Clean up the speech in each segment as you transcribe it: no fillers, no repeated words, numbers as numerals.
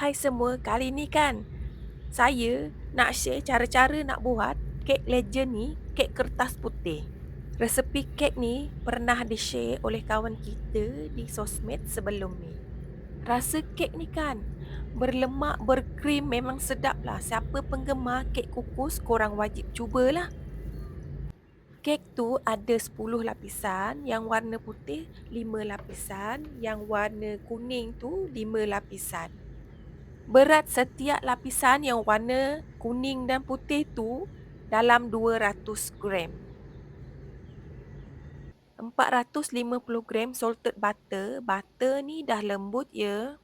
Hai semua, kali ni kan saya nak share cara-cara nak buat kek legend ni, kek kertas putih. Resepi kek ni pernah di-share oleh kawan kita di sosmed sebelum ni. Rasa kek ni kan berlemak, berkrim, memang sedap lah. Siapa penggemar kek kukus, korang wajib cubalah. Kek tu ada 10 lapisan, yang warna putih 5 lapisan, yang warna kuning tu 5 lapisan. Berat setiap lapisan yang warna kuning dan putih tu dalam 200 gram. 450 gram salted butter. Butter ni dah lembut ya.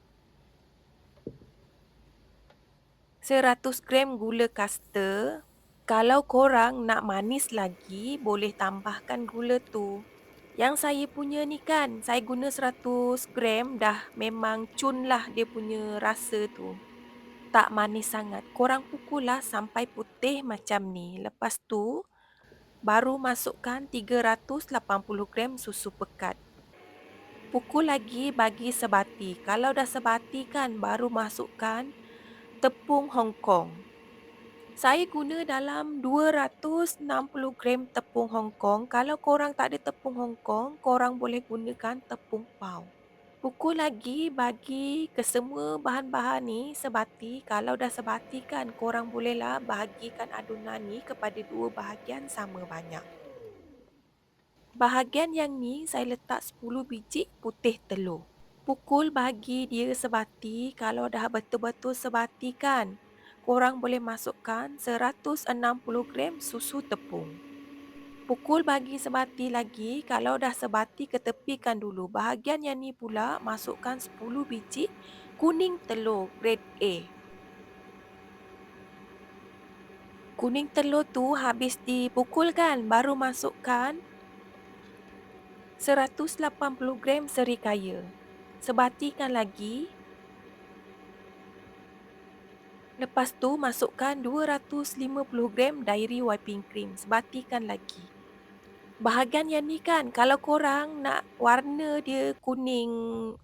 100 gram gula kasta. Kalau korang nak manis lagi, boleh tambahkan gula tu. Yang saya punya ni kan, saya guna 100 gram dah memang cun lah dia punya rasa tu. Tak manis sangat. Korang pukul lah sampai putih macam ni. Lepas tu, baru masukkan 380 gram susu pekat. Pukul lagi bagi sebati. Kalau dah sebati kan, baru masukkan tepung Hong Kong. Saya guna dalam 260 gram tepung Hong Kong. Kalau korang tak ada tepung Hong Kong, korang boleh gunakan tepung pau. Pukul lagi bagi ke semua bahan-bahan ni sebati. Kalau dah sebati kan, korang bolehlah bahagikan adunan ni kepada dua bahagian sama banyak. Bahagian yang ni saya letak 10 biji putih telur. Pukul bagi dia sebati. Kalau dah betul-betul sebati kan, korang boleh masukkan 160 gram susu tepung. Pukul bagi sebati lagi. Kalau dah sebati, ketepikan dulu. Bahagian yang ni pula masukkan 10 biji kuning telur grade A. Kuning telur tu habis dipukul kan, baru masukkan 180 gram serikaya. Sebatikan lagi. Lepas tu masukkan 250 gram dairy whipping cream. Sebatikan lagi. Bahagian yang ni kan, kalau korang nak warna dia kuning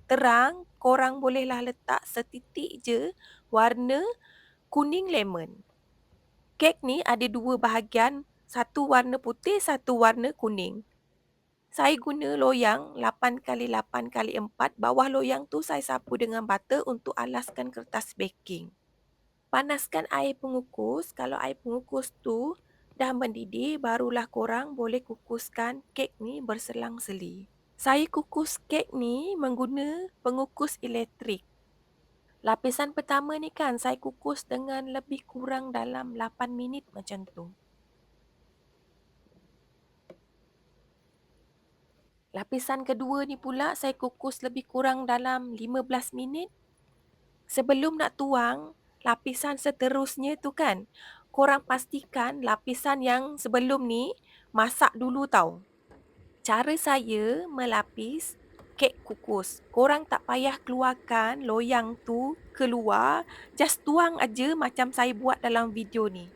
terang, korang bolehlah letak setitik je warna kuning lemon. Kek ni ada dua bahagian, satu warna putih, satu warna kuning. Saya guna loyang 8x8x4. Bawah loyang tu saya sapu dengan butter untuk alaskan kertas baking. Panaskan air pengukus. Kalau air pengukus tu dah mendidih, barulah korang boleh kukuskan kek ni berselang-seli. Saya kukus kek ni mengguna pengukus elektrik. Lapisan pertama ni kan saya kukus dengan lebih kurang dalam 8 minit macam tu. Lapisan kedua ni pula saya kukus lebih kurang dalam 15 minit. Sebelum nak tuang lapisan seterusnya tu kan, korang pastikan lapisan yang sebelum ni masak dulu tau. Cara saya melapis kek kukus. Korang tak payah keluarkan loyang tu keluar, just tuang aja macam saya buat dalam video ni.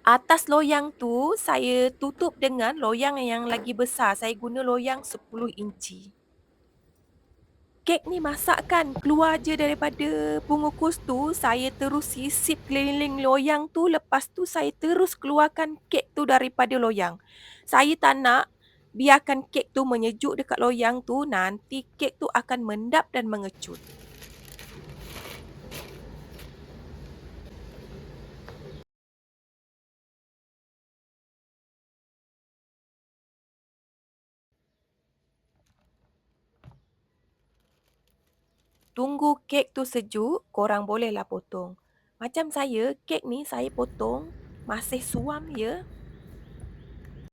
Atas loyang tu saya tutup dengan loyang yang lagi besar. Saya guna loyang 10 inci. Kek ni masak kan, keluar je daripada pengukus tu, saya terus sisip keliling loyang tu. Lepas tu saya terus keluarkan kek tu daripada loyang. Saya tak nak biarkan kek tu menyejuk dekat loyang tu, nanti kek tu akan mendap dan mengecut. Tunggu kek tu sejuk, korang bolehlah potong. Macam saya, kek ni saya potong masih suam ya.